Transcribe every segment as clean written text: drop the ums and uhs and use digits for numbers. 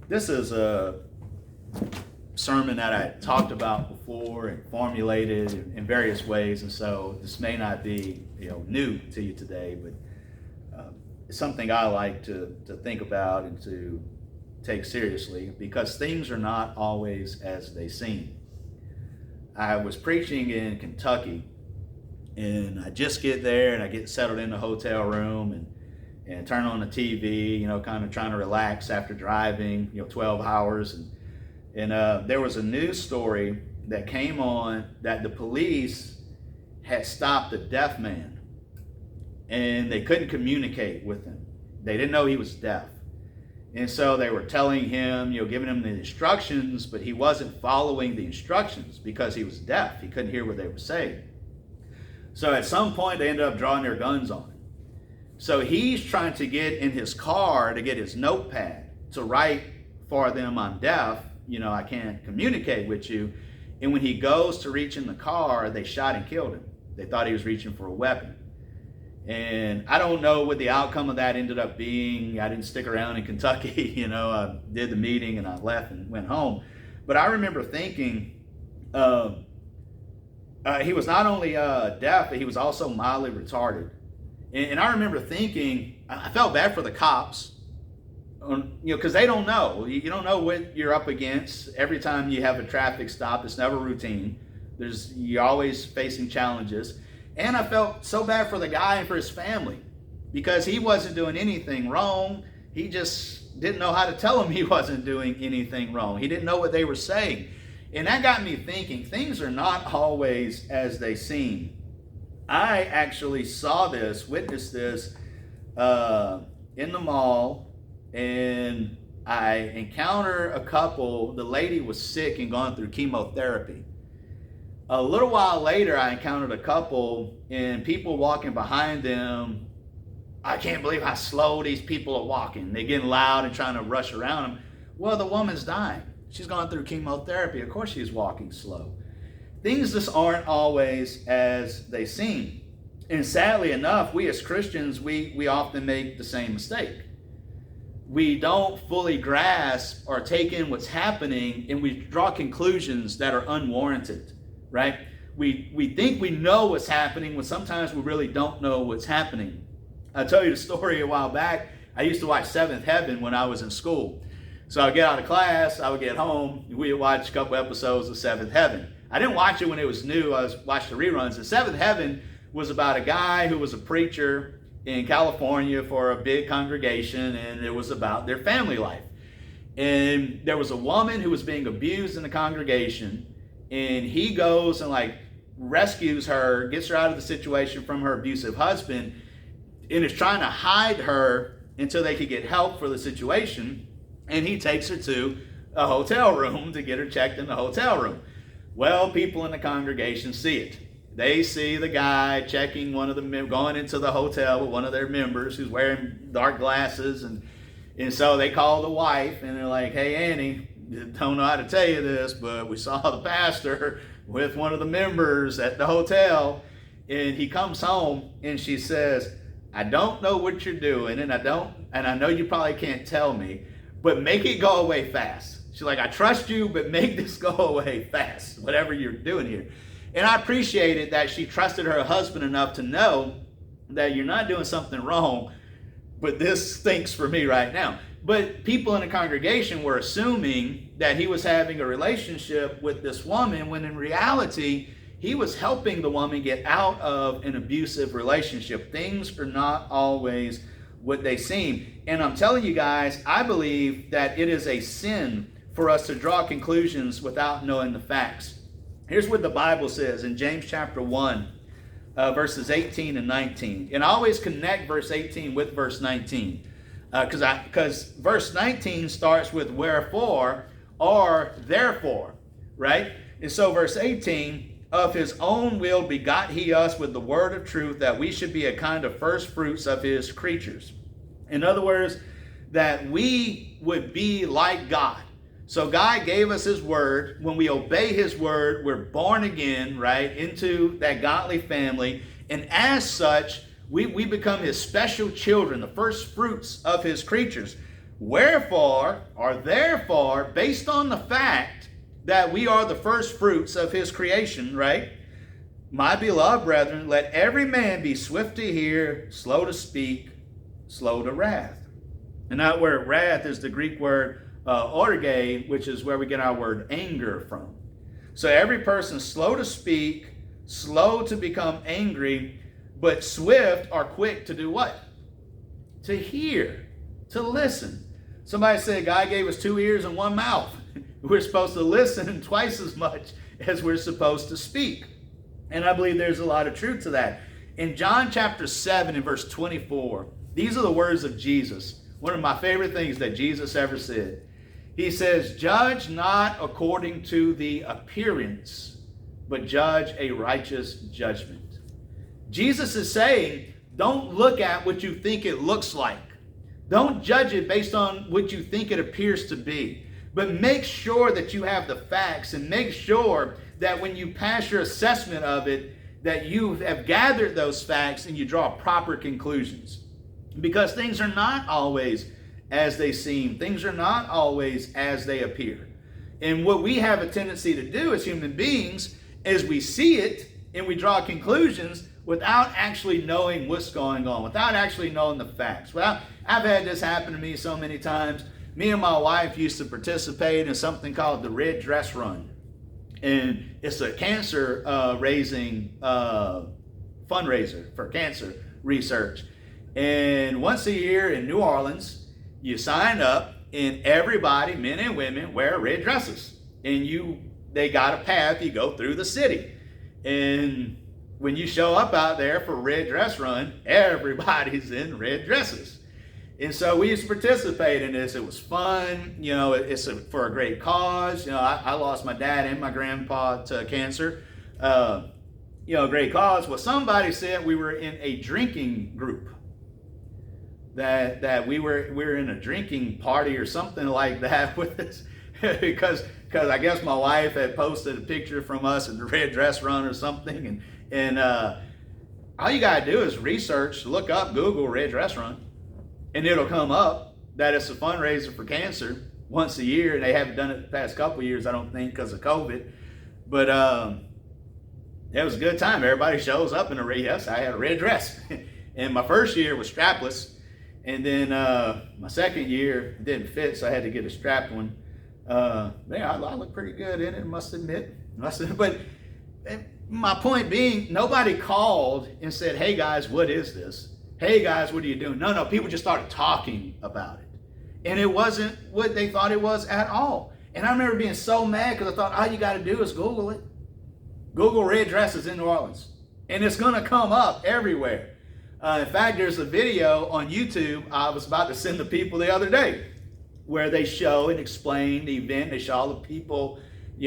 This is a sermon that I talked about before and formulated in various ways, and so this may not be new to you today, but it's something I like to think about and to take seriously, because things are not always as they seem. I was preaching in Kentucky, and I just get there and I get settled in the hotel room and turn on the TV, kind of trying to relax after driving, 12 hours. And there was a news story that came on that the police had stopped a deaf man and they couldn't communicate with him. They didn't know he was deaf. And so they were telling him, giving him the instructions, but he wasn't following the instructions because he was deaf. He couldn't hear what they were saying. So at some point they ended up drawing their guns on him. So he's trying to get in his car to get his notepad to write for them, "I'm deaf, I can't communicate with you." And when he goes to reach in the car, they shot and killed him. They thought he was reaching for a weapon. And I don't know what the outcome of that ended up being. I didn't stick around in Kentucky. I did the meeting and I left and went home. But I remember thinking, he was not only deaf, but he was also mildly retarded. And I remember thinking, I felt bad for the cops, because they don't know. You don't know what you're up against. Every time you have a traffic stop, it's never routine. You're always facing challenges. And I felt so bad for the guy and for his family, because he wasn't doing anything wrong. He just didn't know how to tell them he wasn't doing anything wrong. He didn't know what they were saying. And that got me thinking, things are not always as they seem. I actually witnessed this in the mall, and I encountered a couple. The lady was sick and gone through chemotherapy. A little while later, I encountered a couple, and people walking behind them. I can't believe how slow these people are walking. They're getting loud and trying to rush around them. Well, the woman's dying. She's gone through chemotherapy. Of course she's walking slow. Things just aren't always as they seem. And sadly enough, we as Christians, we often make the same mistake. We don't fully grasp or take in what's happening, and we draw conclusions that are unwarranted, right? We think we know what's happening when sometimes we really don't know what's happening. I'll tell you the story a while back. I used to watch Seventh Heaven when I was in school. So I would get out of class, I would get home, we would watch a couple episodes of Seventh Heaven. I didn't watch it when it was new. I watched the reruns. And Seventh Heaven was about a guy who was a preacher in California for a big congregation, and it was about their family life. And there was a woman who was being abused in the congregation, and he goes and rescues her, gets her out of the situation from her abusive husband, and is trying to hide her until they could get help for the situation. And he takes her to a hotel room to get her checked in the hotel room. Well, people in the congregation see it. They see the guy checking going into the hotel with one of their members who's wearing dark glasses. And so they call the wife, and they're like, "Hey, Annie, don't know how to tell you this, but we saw the pastor with one of the members at the hotel." And he comes home, and she says, "I don't know what you're doing, and I know you probably can't tell me, but make it go away fast." She's like, "I trust you, but make this go away fast, whatever you're doing here." And I appreciated that she trusted her husband enough to know that you're not doing something wrong, but this stinks for me right now. But people in the congregation were assuming that he was having a relationship with this woman, when in reality, he was helping the woman get out of an abusive relationship. Things are not always what they seem. And I'm telling you guys, I believe that it is a sin for us to draw conclusions without knowing the facts. Here's what the Bible says in James chapter 1, verses 18 and 19. And I always connect verse 18 with verse 19, because verse 19 starts with wherefore or therefore, right? And so verse 18, of his own will begot he us with the word of truth, that we should be a kind of first fruits of his creatures. In other words, that we would be like God. So God gave us his word. When we obey his word, we're born again, right, into that godly family. And as such, we become his special children, the first fruits of his creatures. Wherefore, or therefore, based on the fact that we are the first fruits of his creation, right? My beloved brethren, let every man be swift to hear, slow to speak, slow to wrath. And that word wrath is the Greek word orge, which is where we get our word anger from. So every person slow to speak, slow to become angry, but swift or quick to do what? To hear, to listen. Somebody said God gave us 2 ears and 1 mouth. We're supposed to listen twice as much as we're supposed to speak. And I believe there's a lot of truth to that. In John chapter 7 and verse 24, these are the words of Jesus. One of my favorite things that Jesus ever said. He says, judge not according to the appearance, but judge a righteous judgment. Jesus is saying, don't look at what you think it looks like. Don't judge it based on what you think it appears to be. But make sure that you have the facts, and make sure that when you pass your assessment of it, that you have gathered those facts and you draw proper conclusions. Because things are not always as they seem. Things are not always as they appear. And what we have a tendency to do as human beings is we see it and we draw conclusions without actually knowing what's going on, without actually knowing the facts. Well, I've had this happen to me so many times. Me and my wife used to participate in something called the Red Dress Run. And it's a cancer raising fundraiser for cancer research. And once a year in New Orleans, you sign up and everybody, men and women, wear red dresses. And they got a path, you go through the city. And when you show up out there for Red Dress Run, everybody's in red dresses. And so we used to participate in this. It was fun. You know, it's for a great cause. You know, I lost my dad and my grandpa to cancer. Great cause. Well, somebody said we were in a drinking group. That we were in a drinking party or something like that with us. because I guess my wife had posted a picture from us at the Red Dress Run or something. And all you got to do is research, look up, Google Red Dress Run. And it'll come up that it's a fundraiser for cancer once a year. And they haven't done it the past couple of years, I don't think, because of COVID. But it was a good time. Everybody shows up in a red dress. I had a red dress. And my first year was strapless. And then my second year didn't fit, so I had to get a strapped one. I look pretty good in it, I must admit. But my point being, nobody called and said, hey guys, what is this? Hey guys, what are you doing? No, people just started talking about it. And it wasn't what they thought it was at all. And I remember being so mad because I thought all you got to do is Google it. Google red dresses in New Orleans. And it's going to come up everywhere. In fact, there's a video on YouTube I was about to send the people the other day where they show and explain the event. They show all the people,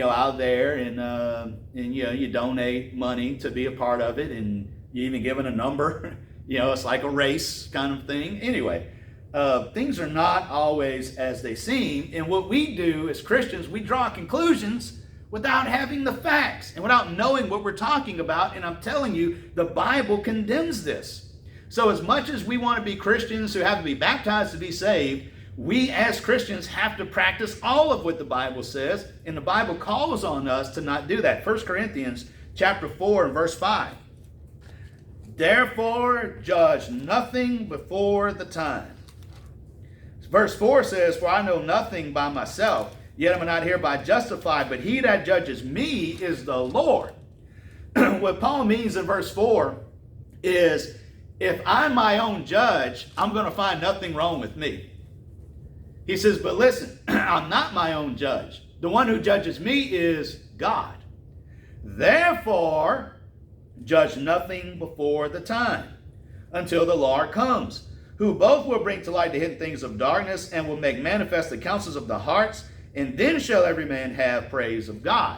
out there, and you donate money to be a part of it, and you even given a number. It's like a race kind of thing. Anyway, things are not always as they seem. And what we do as Christians, we draw conclusions without having the facts and without knowing what we're talking about. And I'm telling you, the Bible condemns this. So as much as we want to be Christians who have to be baptized to be saved, we as Christians have to practice all of what the Bible says. And the Bible calls on us to not do that. 1 Corinthians chapter 4 and verse 5. Therefore, judge nothing before the time. Verse 4 says, for I know nothing by myself, yet am I not hereby justified, but he that judges me is the Lord. What Paul means in verse 4 is, if I'm my own judge, I'm going to find nothing wrong with me. He says, but listen, I'm not my own judge. The one who judges me is God. Therefore, judge nothing before the time, until the Lord comes, who both will bring to light the hidden things of darkness and will make manifest the counsels of the hearts, and then shall every man have praise of God.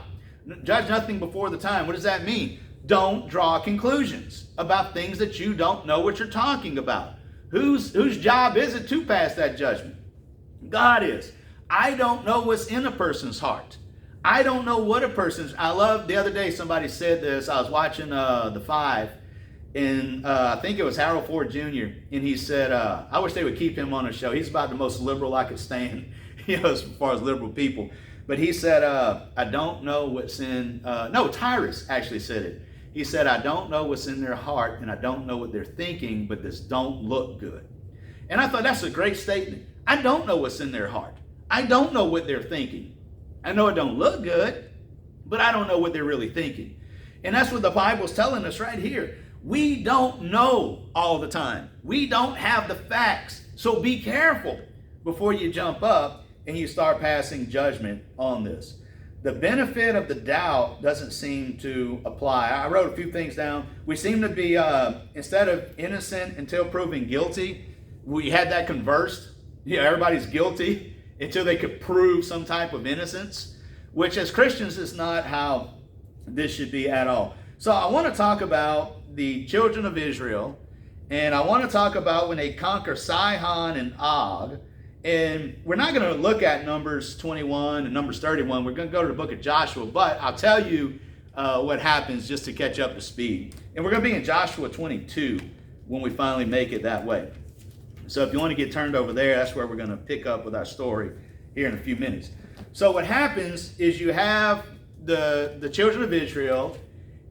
Judge nothing before the time. What does that mean? Don't draw conclusions about things that you don't know what you're talking about. Whose job is it to pass that judgment? God is. I don't know what's in a person's heart. I don't know what a person's. I love the other day somebody said this. I was watching The Five, And I think it was Harold Ford Jr. And he said, I wish they would keep him on the show. He's about the most liberal I could stand, as far as liberal people. But he said, I don't know what's in, no, Tyrus actually said it. He said, I don't know what's in their heart and I don't know what they're thinking, but this don't look good. And I thought that's a great statement. I don't know what's in their heart. I don't know what they're thinking. I know it don't look good, but I don't know what they're really thinking. And that's what the Bible's telling us right here. We don't know all the time. We don't have the facts. So be careful before you jump up and you start passing judgment on this. The benefit of the doubt doesn't seem to apply. I wrote a few things down. We seem to be, instead of innocent until proven guilty, we had that conversed. Everybody's guilty until they could prove some type of innocence, which as Christians is not how this should be at all. So I want to talk about the children of Israel, and I want to talk about when they conquer Sihon and Og. And we're not going to look at Numbers 21 and Numbers 31. We're going to go to the book of Joshua, but I'll tell you what happens just to catch up to speed. And we're going to be in Joshua 22 when we finally make it that way. So if you want to get turned over there, that's where we're going to pick up with our story here in a few minutes. So what happens is you have the children of Israel,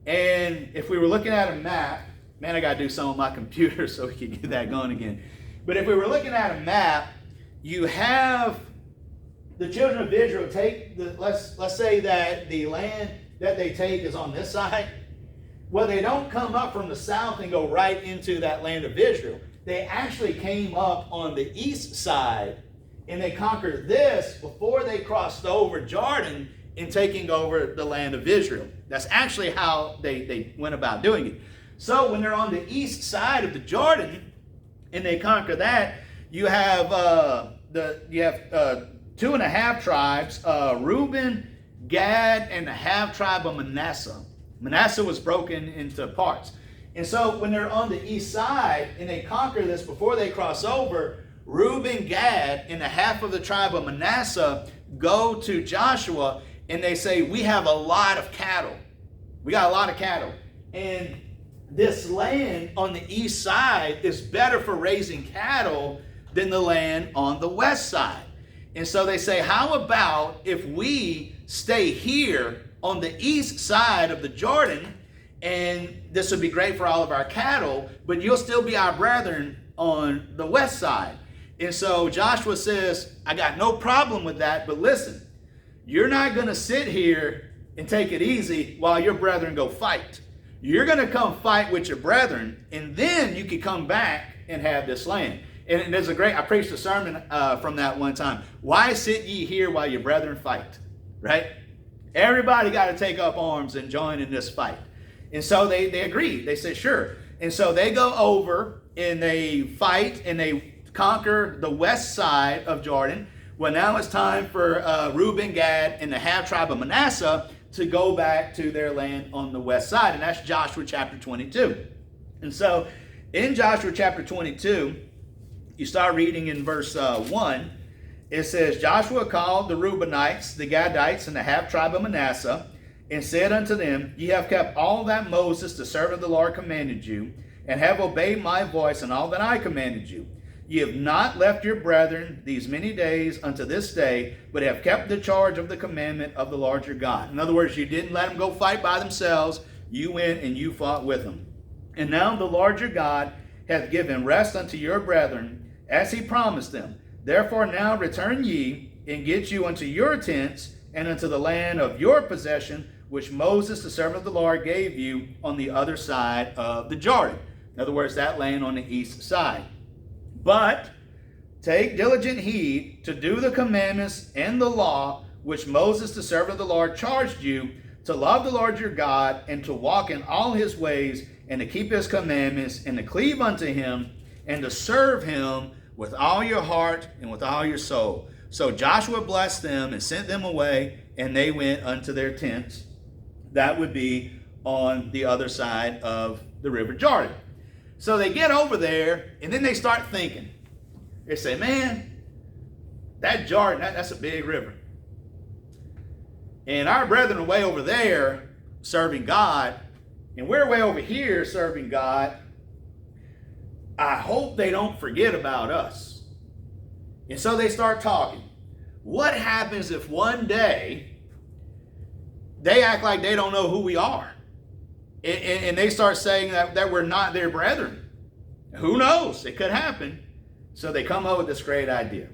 and if we were looking at a map, man, I got to do some on my computer so we can get that going again. But if we were looking at a map, you have the children of Israel take let's say that the land that they take is on this side. Well, they don't come up from the south and go right into that land of Israel. They actually came up on the east side and they conquered this before they crossed over Jordan in taking over the land of Israel. That's actually how they went about doing it. So when they're on the east side of the Jordan and they conquer that, you have 2.5 tribes, Reuben, Gad, and the half tribe of Manasseh. Manasseh was broken into parts. And so when they're on the east side and they conquer this before they cross over, Reuben, Gad, and the half of the tribe of Manasseh go to Joshua and they say, we have a lot of cattle. We got a lot of cattle. And this land on the east side is better for raising cattle than the land on the west side. And so they say, how about if we stay here on the east side of the Jordan, and this would be great for all of our cattle, but you'll still be our brethren on the west side. And so Joshua says, I got no problem with that, but listen, you're not going to sit here and take it easy while your brethren go fight. You're going to come fight with your brethren, and then you can come back and have this land. And there's I preached a sermon from that one time. Why sit ye here while your brethren fight? Right? Everybody got to take up arms and join in this fight. And so they agreed. They said, sure. And so they go over and they fight and they conquer the west side of Jordan. Well, now it's time for Reuben, Gad, and the half tribe of Manasseh to go back to their land on the west side. And that's Joshua chapter 22. And so in Joshua chapter 22, you start reading in verse 1. It says, Joshua called the Reubenites, the Gadites, and the half tribe of Manasseh, and said unto them, Ye have kept all that Moses, the servant of the Lord, commanded you, and have obeyed my voice and all that I commanded you. Ye have not left your brethren these many days unto this day, but have kept the charge of the commandment of the Lord your God. In other words, you didn't let them go fight by themselves. You went and you fought with them. And now the Lord your God hath given rest unto your brethren, as he promised them. Therefore now return ye, and get you unto your tents, and unto the land of your possession, which Moses, the servant of the Lord, gave you on the other side of the Jordan. In other words, that land on the east side. But take diligent heed to do the commandments and the law, which Moses, the servant of the Lord, charged you, to love the Lord your God, and to walk in all his ways, and to keep his commandments, and to cleave unto him, and to serve him with all your heart and with all your soul. So Joshua blessed them and sent them away, and they went unto their tents. That would be on the other side of the river Jordan. So they get over there, and then they start thinking. They say, man, that Jordan, that's a big river. And our brethren are way over there serving God, and we're way over here serving God. I hope they don't forget about us. And so they start talking. What happens if one day they act like they don't know who we are? And they start saying that we're not their brethren. Who knows? It could happen. So they come up with this great idea.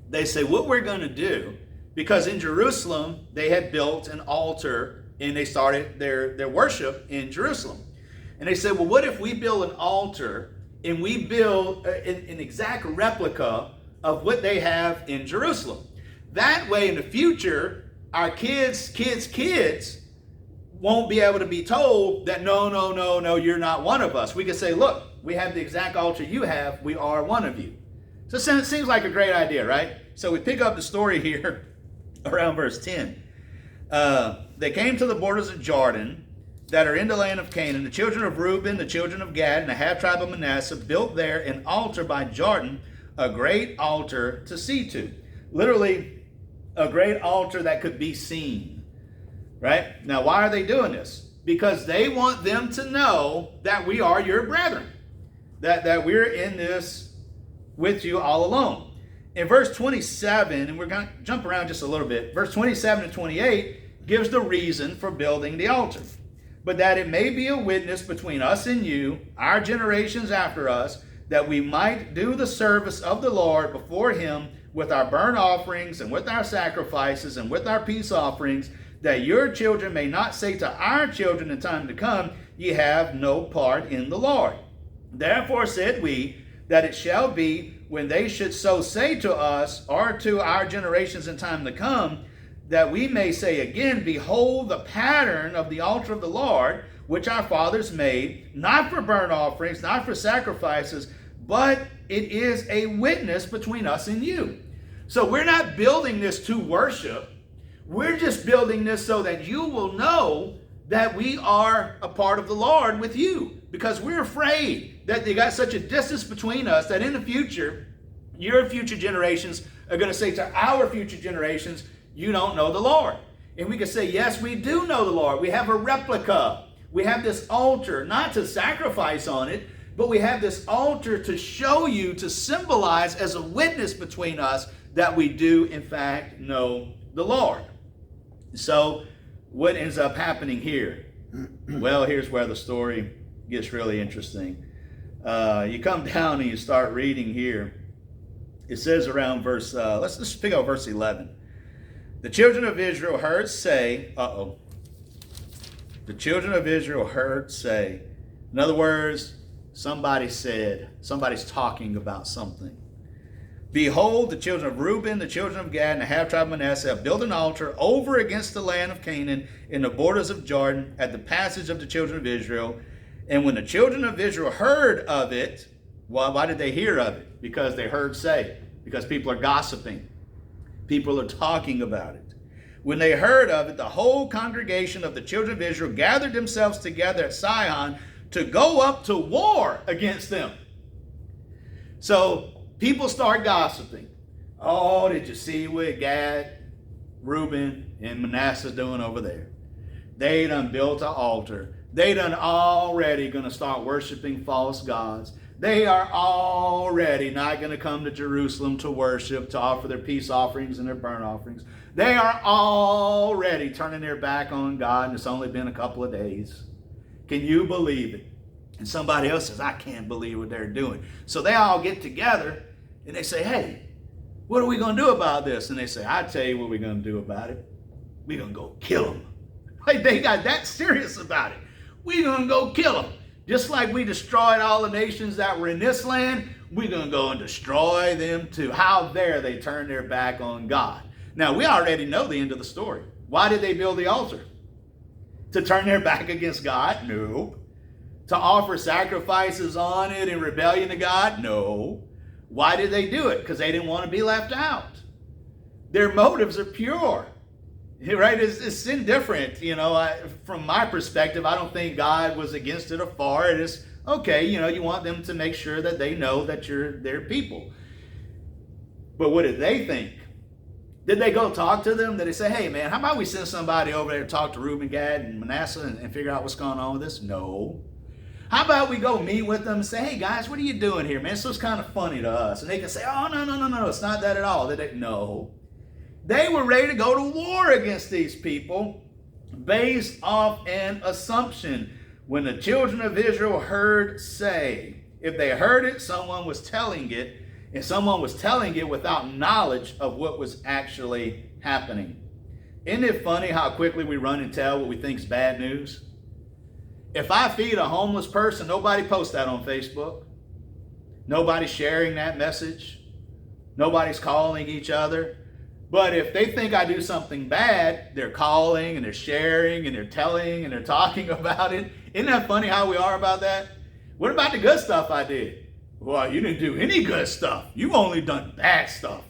They say, what we're going to do, because in Jerusalem, they had built an altar and they started their worship in Jerusalem. And they said, well, what if we build an altar and we build an exact replica of what they have in Jerusalem? That way, in the future, our kids' won't be able to be told that, no, you're not one of us. We can say, look, we have the exact altar you have. We are one of you. So it seems like a great idea, right? So we pick up the story here around verse 10. They came to the borders of Jordan that are in the land of Canaan. The children of Reuben, the children of Gad, and the half tribe of Manasseh built there an altar by Jordan, a great altar to see to. Literally, a great altar that could be seen. Right? Now, why are they doing this? Because they want them to know that we are your brethren. That we're in this with you all alone. In verse 27, and we're going to jump around just a little bit, verse 27 and 28 gives the reason for building the altar. But that it may be a witness between us and you, our generations after us, that we might do the service of the Lord before him with our burnt offerings and with our sacrifices and with our peace offerings, that your children may not say to our children in time to come, ye have no part in the Lord. Therefore said we, that it shall be, when they should so say to us, or to our generations in time to come, that we may say again, behold the pattern of the altar of the Lord, which our fathers made, not for burnt offerings, not for sacrifices, but it is a witness between us and you. So we're not building this to worship. We're just building this so that you will know that we are a part of the Lord with you, because we're afraid that they got such a distance between us that in the future, your future generations are going to say to our future generations, you don't know the Lord. And we can say, yes, we do know the Lord. We have a replica. We have this altar, not to sacrifice on it, but we have this altar to show you, to symbolize as a witness between us that we do, in fact, know the Lord. So what ends up happening here? Well, here's where the story gets really interesting. You come down and you start reading here. It says around verse, let's just pick up verse 11. The children of Israel heard say, The children of Israel heard say. In other words, somebody said, somebody's talking about something. Behold, the children of Reuben, the children of Gad, and the half tribe of Manasseh have built an altar over against the land of Canaan in the borders of Jordan at the passage of the children of Israel. And when the children of Israel heard of it, why did they hear of it? Because they heard say. Because people are gossiping. People are talking about it. When they heard of it, the whole congregation of the children of Israel gathered themselves together at Sihon to go up to war against them. So people start gossiping. Oh, did you see what Gad, Reuben, and Manasseh doing over there? They done built an altar. They done already going to start worshiping false gods. They are already not going to come to Jerusalem to worship, to offer their peace offerings and their burnt offerings. They are already turning their back on God, and it's only been a couple of days. Can you believe it? And somebody else says, I can't believe what they're doing. So they all get together and they say, hey, what are we going to do about this? And they say, I tell you what we're going to do about it. We're going to go kill them. Like they got that serious about it. We're going to go kill them. Just like we destroyed all the nations that were in this land, we're going to go and destroy them too. How dare they turn their back on God? Now, we already know the end of the story. Why did they build the altar? To turn their back against God? No. To offer sacrifices on it in rebellion to God? No. Why did they do it? Because they didn't want to be left out. Their motives are pure. Right? It's indifferent. You know, from my perspective, I don't think God was against it or for it. It's okay, you know, you want them to make sure that they know that you're their people. But what did they think? Did they go talk to them? Did they say, hey, man, how about we send somebody over there to talk to Reuben, Gad, and Manasseh and figure out what's going on with this? No. How about we go meet with them and say, hey, guys, what are you doing here, man? This was kind of funny to us. And they can say, oh, no, it's not that at all. No. They were ready to go to war against these people based off an assumption. When the children of Israel heard say, if they heard it, someone was telling it, and someone was telling it without knowledge of what was actually happening. Isn't it funny how quickly we run and tell what we think is bad news? If I feed a homeless person, nobody posts that on Facebook. Nobody's sharing that message. Nobody's calling each other. But if they think I do something bad, they're calling and they're sharing and they're telling and they're talking about it. Isn't that funny how we are about that? What about the good stuff I did? Well, you didn't do any good stuff. You've only done bad stuff.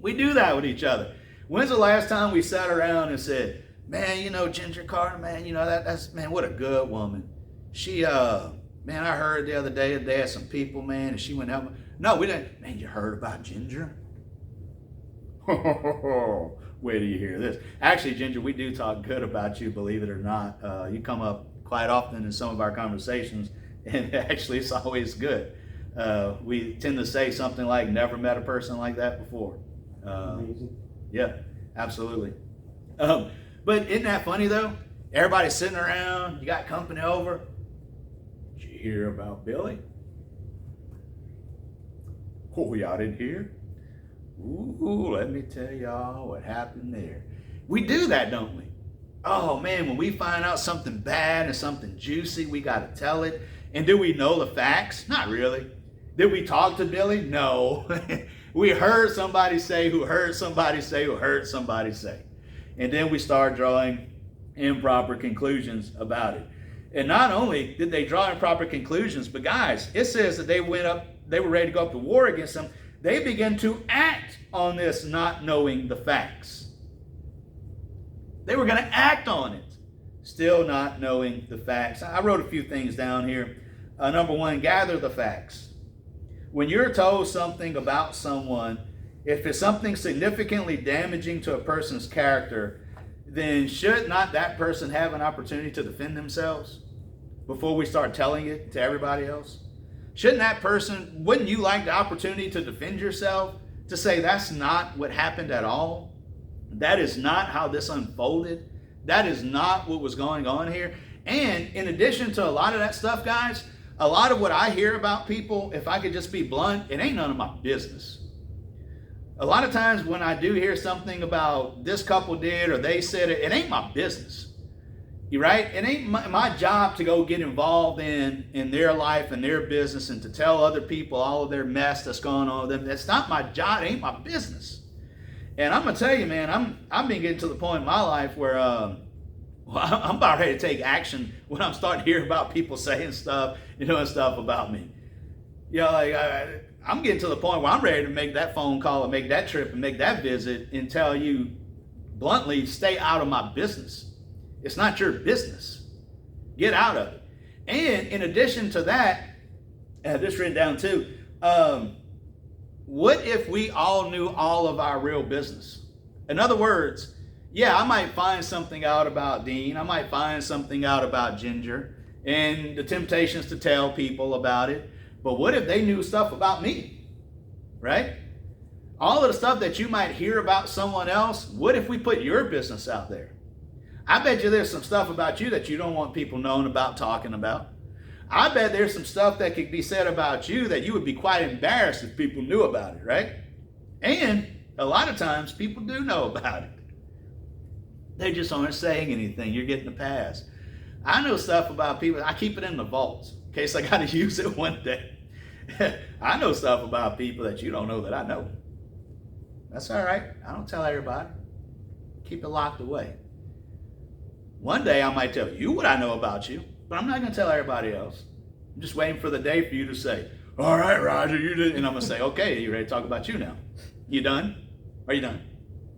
We do that with each other. When's the last time we sat around and said, man, Ginger Carter, man, that's, man, what a good woman. She, man, I heard the other day that they had some people, man, and she went out. No, we didn't. Man, you heard about Ginger? Wait till you hear this. Actually, Ginger, we do talk good about you, believe it or not. You come up quite often in some of our conversations, and actually it's always good. We tend to say something like, never met a person like that before. Amazing. Yeah, absolutely. But isn't that funny though? Everybody's sitting around, you got company over. Did you hear about Billy? Oh, y'all didn't hear? Ooh, let me tell y'all what happened there. We do that, don't we? Oh man, when we find out something bad and something juicy, we got to tell it. And do we know the facts? Not really. Did we talk to Billy? No. We heard somebody say who heard somebody say who heard somebody say. And then we start drawing improper conclusions about it. And not only did they draw improper conclusions, but guys, it says that they were ready to go up to war against them. They began to act on this not knowing the facts. They were going to act on it, still not knowing the facts. I wrote a few things down here. Number one, gather the facts. When you're told something about someone, if it's something significantly damaging to a person's character, then should not that person have an opportunity to defend themselves before we start telling it to everybody else? Wouldn't you like the opportunity to defend yourself, to say that's not what happened at all? That is not how this unfolded. That is not what was going on here. And in addition to a lot of that stuff, guys, a lot of what I hear about people, if I could just be blunt, it ain't none of my business. A lot of times when I do hear something about this couple did or they said it, it ain't my business. You right? It ain't my job to go get involved in their life and their business and to tell other people all of their mess that's going on with them. That's not my job. It ain't my business. And I'm gonna tell you, man, I'm been getting to the point in my life where I'm about ready to take action when I'm starting to hear about people saying stuff, and stuff about me. I'm getting to the point where I'm ready to make that phone call and make that trip and make that visit and tell you bluntly, stay out of my business. It's not your business. Get out of it. And in addition to that, I have this written down too. What if we all knew all of our real business? In other words, yeah, I might find something out about Dean. I might find something out about Ginger and the temptations to tell people about it. But what if they knew stuff about me, right? All of the stuff that you might hear about someone else, what if we put your business out there? I bet you there's some stuff about you that you don't want people knowing about, talking about. I bet there's some stuff that could be said about you that you would be quite embarrassed if people knew about it, right? And a lot of times people do know about it. They just aren't saying anything. You're getting a pass. I know stuff about people. I keep it in the vaults in case I got to use it one day. I know stuff about people that you don't know that I know. That's all right. I don't tell everybody. Keep it locked away. One day I might tell you what I know about you, but I'm not going to tell everybody else. I'm just waiting for the day for you to say, all right, Roger, you did. And I'm going to say, okay, you ready to talk about you now? You done? Are you done?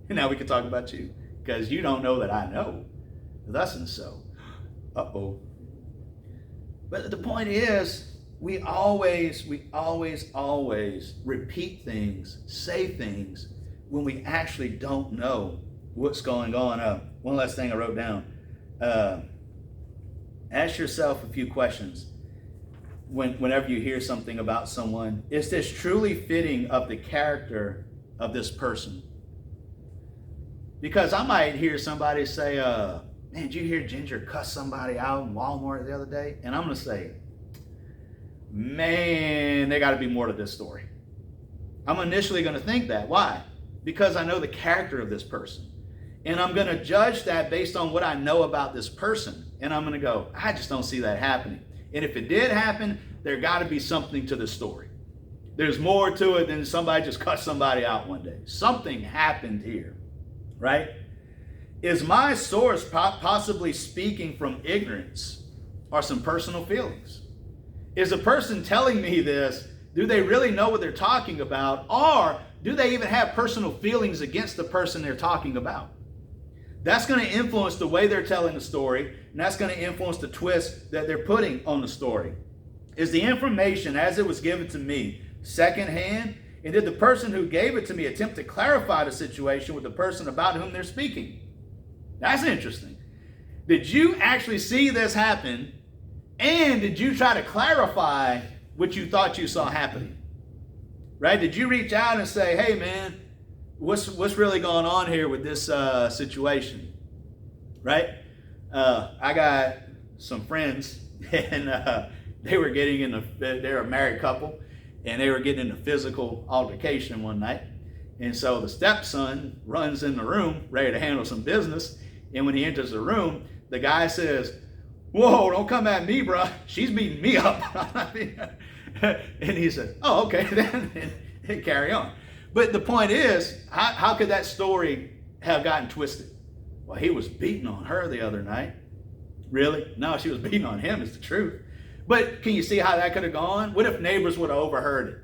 And now we can talk about you because you don't know that I know. Thus and so. Uh-oh. But the point is, we always repeat things, say things when we actually don't know what's going on. One last thing I wrote down. Ask yourself a few questions whenever you hear something about someone. Is this truly fitting of the character of this person? Because I might hear somebody say, man, did you hear Ginger cuss somebody out in Walmart the other day? And I'm going to say, man, there got to be more to this story. I'm initially going to think that. Why? Because I know the character of this person. And I'm going to judge that based on what I know about this person. And I'm going to go, I just don't see that happening. And if it did happen, there got to be something to the story. There's more to it than somebody just cut somebody out one day. Something happened here, right? Is my source possibly speaking from ignorance or some personal feelings? Is a person telling me this, do they really know what they're talking about? Or do they even have personal feelings against the person they're talking about? That's going to influence the way they're telling the story, and that's going to influence the twist that they're putting on the story. Is the information as it was given to me secondhand? And did the person who gave it to me attempt to clarify the situation with the person about whom they're speaking? That's interesting. Did you actually see this happen? And did you try to clarify what you thought you saw happening? Right? Did you reach out and say, hey man, what's really going on here with this situation? Right? I got some friends and they were getting in they're a married couple, and they were getting in a physical altercation one night. And so the stepson runs in the room ready to handle some business. And when he enters the room, the guy says, whoa, don't come at me, bro. She's beating me up. And he says, oh, okay, then carry on. But the point is, how could that story have gotten twisted? Well, he was beating on her the other night. Really? No, she was beating on him, is the truth. But can you see how that could have gone? What if neighbors would have overheard it?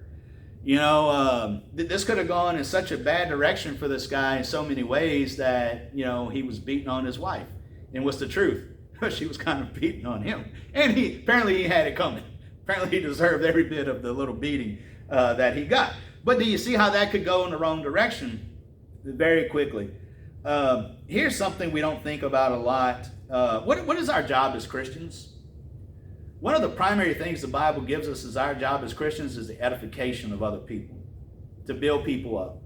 You know, this could have gone in such a bad direction for this guy in so many ways that, you know, he was beating on his wife. And what's the truth? She was kind of beating on him. And apparently he had it coming. Apparently he deserved every bit of the little beating that he got. But do you see how that could go in the wrong direction? Very quickly. Here's something we don't think about a lot. What is our job as Christians? One of the primary things the Bible gives us as our job as Christians is the edification of other people, to build people up.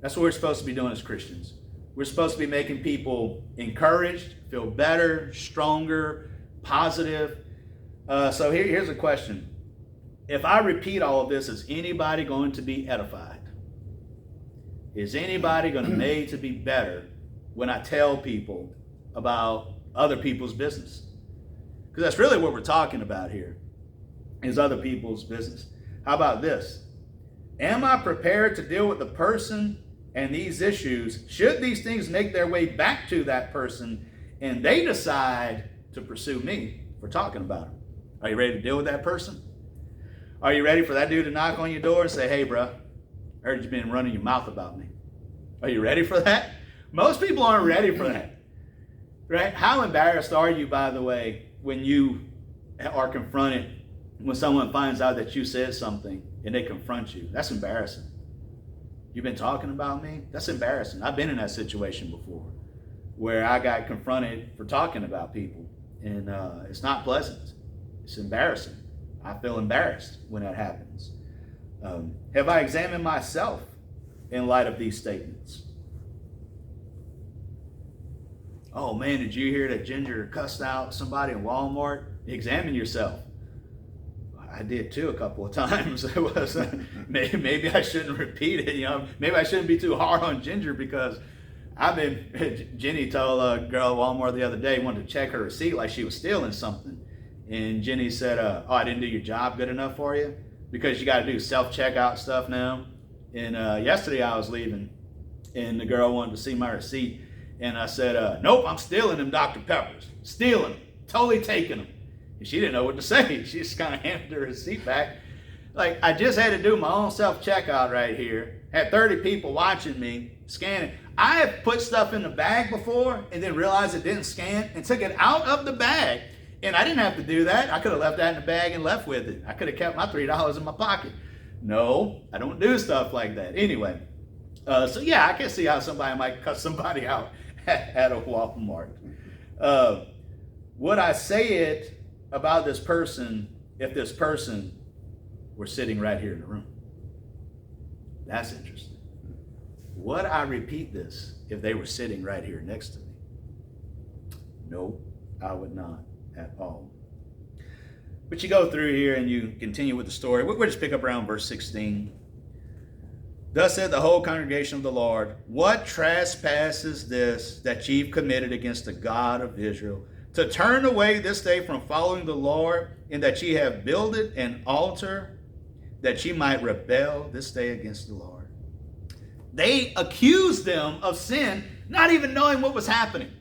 That's what we're supposed to be doing as Christians. We're supposed to be making people encouraged, feel better, stronger, positive. So here's a question. If I repeat all of this, is anybody going to be edified? Is anybody going to be made to be better when I tell people about other people's business? Because that's really what we're talking about here, is other people's business. How about this? Am I prepared to deal with the person and these issues should these things make their way back to that person and they decide to pursue me for talking about them? Are you ready to deal with that person? Are you ready for that dude to knock on your door and say, hey, bro, I heard you've been running your mouth about me? Are you ready for that? Most people aren't ready for that, right? How embarrassed are you, by the way, when you are confronted, when someone finds out that you said something and they confront you? That's embarrassing. You've been talking about me? That's embarrassing. I've been in that situation before where I got confronted for talking about people, and it's not pleasant. It's embarrassing. I feel embarrassed when that happens. Have I examined myself in light of these statements? Oh man, did you hear that Ginger cussed out somebody in Walmart? Examine yourself. I did too a couple of times. It was maybe I shouldn't repeat it. You know, maybe I shouldn't be too hard on Ginger, because Jenny told a girl at Walmart the other day, wanted to check her receipt like she was stealing something. And Jenny said, oh, I didn't do your job good enough for you? Because you got to do self-checkout stuff now. And yesterday I was leaving, and the girl wanted to see my receipt. And I said, nope, I'm stealing them Dr. Peppers. Stealing them. Totally taking them. And she didn't know what to say. She just kind of handed her receipt back. Like, I just had to do my own self-checkout right here. Had 30 people watching me scanning. I have put stuff in the bag before and then realized it didn't scan and took it out of the bag. And I didn't have to do that. I could have left that in the bag and left with it. I could have kept my $3 in my pocket. No, I don't do stuff like that. Anyway, So yeah, I can see how somebody might cut somebody out at a Walmart. Would I say it about this person if this person were sitting right here in the room? That's interesting. Would I repeat this if they were sitting right here next to me? No, I would not at all. But you go through here and you continue with the story. We'll just pick up around verse 16. Thus said the whole congregation of the Lord, what trespass is this that ye have committed against the God of Israel, to turn away this day from following the Lord, and that ye have builded an altar, that ye might rebel this day against the Lord? They accused them of sin, not even knowing what was happening.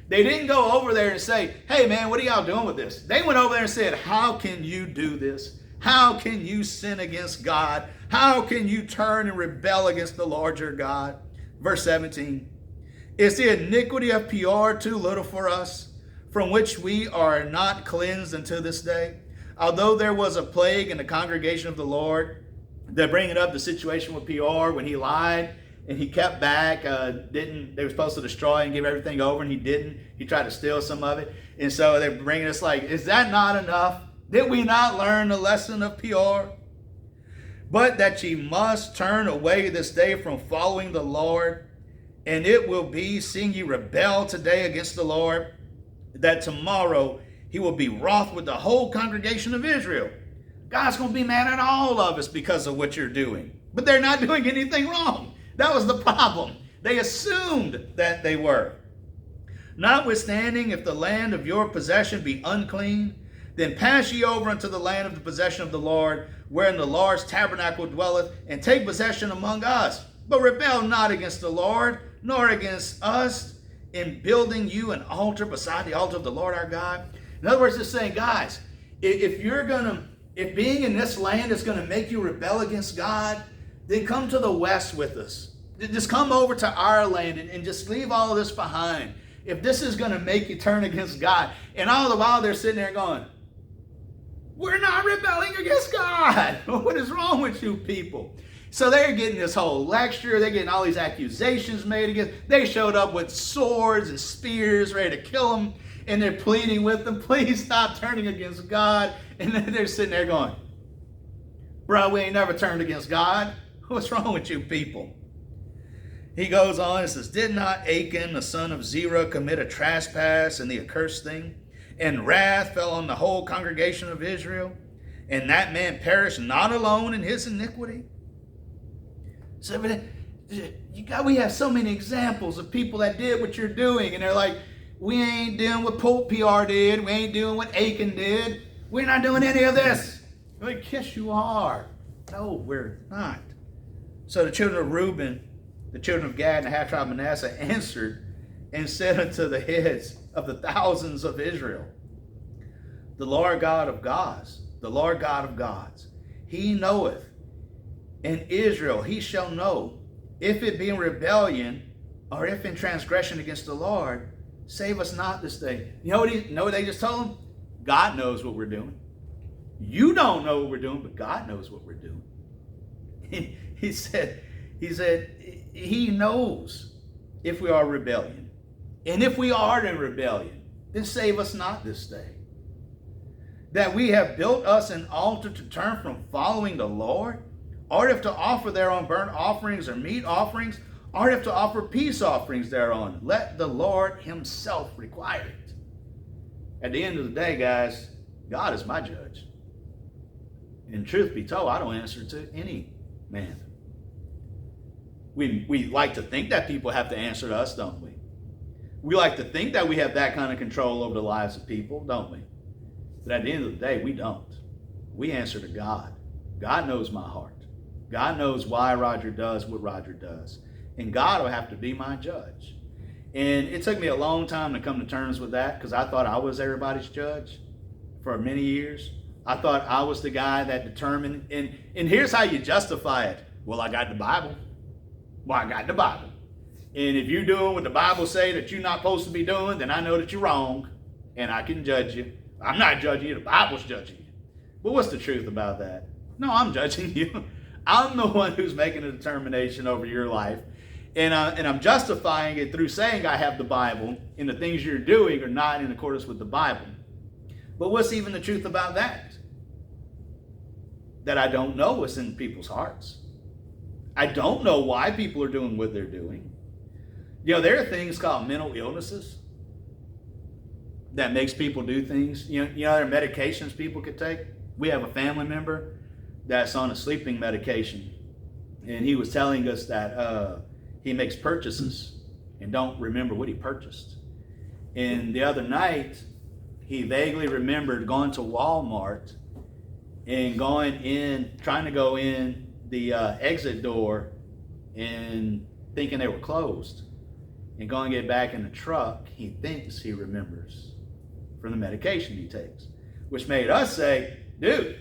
They didn't go over there and say, hey man, what are y'all doing with this? They went over there and said, how can you do this? How can you sin against God? How can you turn and rebel against the Lord your God? Verse 17, is the iniquity of Peor too little for us, from which we are not cleansed unto this day? Although there was a plague in the congregation of the Lord, they're bringing up the situation with Peor when he lied and he kept back, they were supposed to destroy and give everything over, and he didn't. He tried to steal some of it. And so they're bringing us like, is that not enough? Did we not learn the lesson of Peor? But that ye must turn away this day from following the Lord, and it will be, seeing ye rebel today against the Lord, that tomorrow he will be wroth with the whole congregation of Israel. God's going to be mad at all of us because of what you're doing. But they're not doing anything wrong. That was the problem. They assumed that they were. Notwithstanding, if the land of your possession be unclean, then pass ye over unto the land of the possession of the Lord, wherein the Lord's tabernacle dwelleth, and take possession among us. But rebel not against the Lord, nor against us, in building you an altar beside the altar of the Lord our God. In other words, it's saying, guys, if being in this land is going to make you rebel against God, then come to the west with us. Just come over to our land and just leave all of this behind. If this is going to make you turn against God. And all the while they're sitting there going, we're not rebelling against God. What is wrong with you people? So they're getting this whole lecture. They're getting all these accusations made against. They showed up with swords and spears ready to kill them. And they're pleading with them, please stop turning against God. And then they're sitting there going, bro, we ain't never turned against God. What's wrong with you people? He goes on and says, did not Achan, the son of Zerah, commit a trespass in the accursed thing? And wrath fell on the whole congregation of Israel, and that man perished not alone in his iniquity. So we have so many examples of people that did what you're doing, and they're like, we ain't doing what Peor did, we ain't doing what Achan did, we're not doing any of this. You're like, yes you are. No, we're not. So the children of Reuben, the children of Gad, and the half tribe of Manasseh answered and said unto the heads of the thousands of Israel, the Lord God of gods, he knoweth, and Israel he shall know, if it be in rebellion or if in transgression against the Lord, save us not this day. You know what they just told him? God knows what we're doing. You don't know what we're doing, but God knows what we're doing. He said, he knows if we are rebellion. And if we are in rebellion, then save us not this day. That we have built us an altar to turn from following the Lord, or if to offer thereon burnt offerings or meat offerings, or if to offer peace offerings thereon. Let the Lord himself require it. At the end of the day, guys, God is my judge. And truth be told, I don't answer to any man. We like to think that people have to answer to us, don't we? We like to think that we have that kind of control over the lives of people, don't we? But at the end of the day, we don't. We answer to God. God knows my heart. God knows why Roger does what Roger does. And God will have to be my judge. And it took me a long time to come to terms with that, because I thought I was everybody's judge for many years. I thought I was the guy that determined, and here's how you justify it. Well, I got the Bible. Well, I got the Bible. And if you're doing what the Bible say that you're not supposed to be doing, then I know that you're wrong, and I can judge you. I'm not judging you, the Bible's judging you. But what's the truth about that? No, I'm judging you. I'm the one who's making a determination over your life. And I'm justifying it through saying I have the Bible, and the things you're doing are not in accordance with the Bible. But what's even the truth about that? That I don't know what's in people's hearts. I don't know why people are doing what they're doing. There are things called mental illnesses that makes people do things. There are medications people could take. We have a family member that's on a sleeping medication, and he was telling us that he makes purchases and don't remember what he purchased. And the other night, he vaguely remembered going to Walmart and trying to go in the exit door and thinking they were closed, and going to get back in the truck. He thinks he remembers from the medication he takes, which made us say, dude,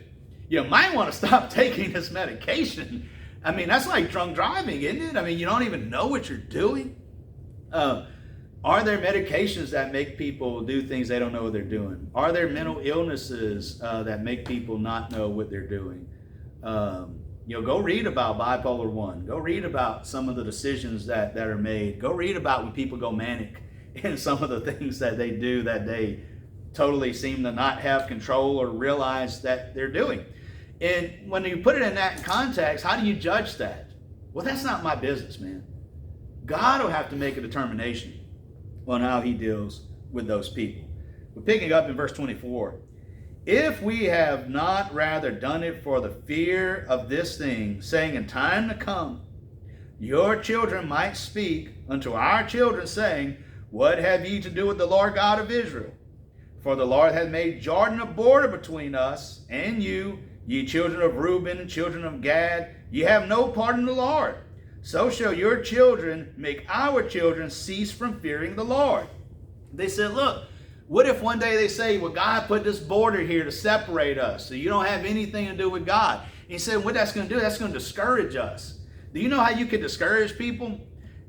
you might want to stop taking this medication. I mean, that's like drunk driving, isn't it? I mean, you don't even know what you're doing. Are there medications that make people do things they don't know what they're doing? Are there mental illnesses that make people not know what they're doing? Go read about bipolar 1. Go read about some of the decisions that are made. Go read about when people go manic and some of the things that they do that they totally seem to not have control or realize that they're doing. And when you put it in that context, how do you judge that? Well, that's not my business, man. God will have to make a determination on how he deals with those people. We're picking up in verse 24. If we have not rather done it for the fear of this thing, saying in time to come, your children might speak unto our children, saying, what have ye to do with the Lord God of Israel? For the Lord hath made Jordan a border between us and you, ye children of Reuben and children of Gad. Ye have no part in the Lord. So shall your children make our children cease from fearing the Lord. They said, look, what if one day they say, well, God put this border here to separate us, so you don't have anything to do with God. And he said, what that's going to do, that's going to discourage us. Do you know how you can discourage people?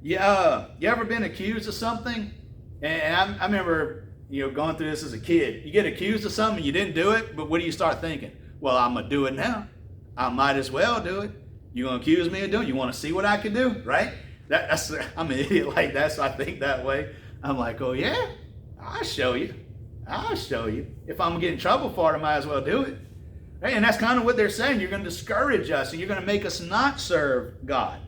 You ever been accused of something? And I remember, going through this as a kid. You get accused of something, you didn't do it, but what do you start thinking? Well, I'm going to do it now. I might as well do it. You're going to accuse me of doing it? You want to see what I can do, right? I'm an idiot like that, so I think that way. I'm like, oh yeah, I'll show you. If I'm going to get in trouble for it, I might as well do it. Right? And that's kind of what they're saying. You're going to discourage us, and you're going to make us not serve God.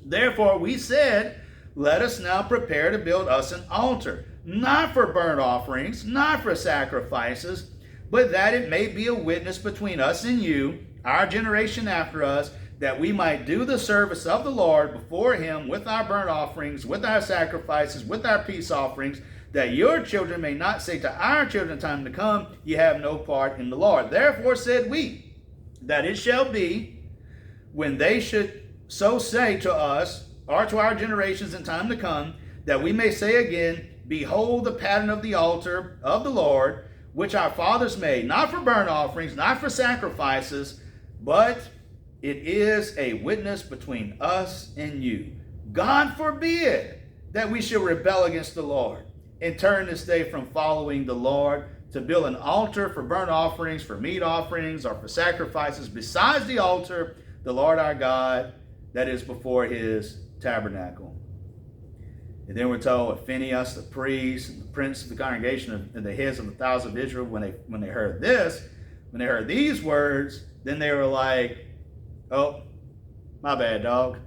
Therefore, we said, let us now prepare to build us an altar, not for burnt offerings, not for sacrifices, but that it may be a witness between us and you, our generation after us, that we might do the service of the Lord before him with our burnt offerings, with our sacrifices, with our peace offerings, that your children may not say to our children in time to come, ye have no part in the Lord. Therefore said we, that it shall be, when they should so say to us, or to our generations in time to come, that we may say again, behold the pattern of the altar of the Lord, which our fathers made, not for burnt offerings, not for sacrifices, but it is a witness between us and you. God forbid that we should rebel against the Lord and turn this day from following the Lord to build an altar for burnt offerings, for meat offerings, or for sacrifices besides the altar, the Lord our God, that is before his tabernacle. And then we're told of Phinehas, the priest, and the prince of the congregation, and the heads of the thousands of Israel, when they heard this, when they heard these words, then they were like, oh, my bad, dog.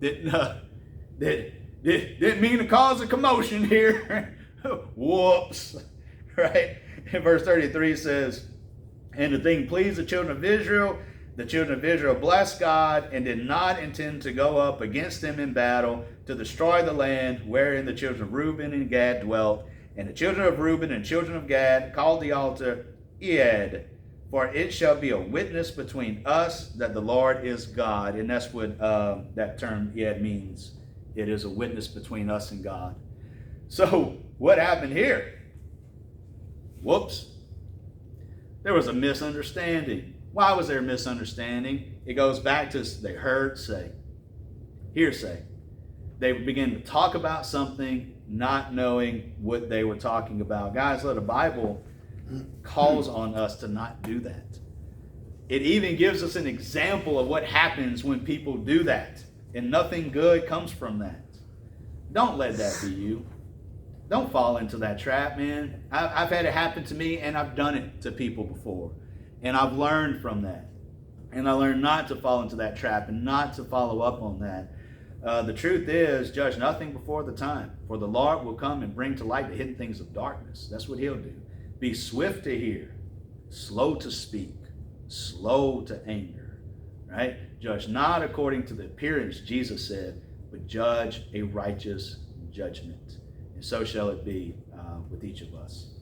Didn't mean to cause a commotion here. Whoops. Right? In verse 33 says, and the thing pleased the children of Israel. The children of Israel blessed God and did not intend to go up against them in battle to destroy the land wherein the children of Reuben and Gad dwelt. And the children of Reuben and children of Gad called the altar Eed, for it shall be a witness between us that the Lord is God. And that's what that term Eed means. It is a witness between us and God. So what happened here? Whoops. There was a misunderstanding. Why was there a misunderstanding? It goes back to they heard say, hearsay. They began to talk about something, not knowing what they were talking about. Guys, the Bible calls on us to not do that. It even gives us an example of what happens when people do that. and nothing good comes from that. Don't let that be you. Don't fall into that trap, man. I've had it happen to me, and I've done it to people before. And I've learned from that. And I learned not to fall into that trap and not to follow up on that. The truth is, judge nothing before the time, for the Lord will come and bring to light the hidden things of darkness. That's what he'll do. Be swift to hear, slow to speak, slow to anger, right? Judge not according to the appearance, Jesus said, but judge a righteous judgment. And so shall it be with each of us.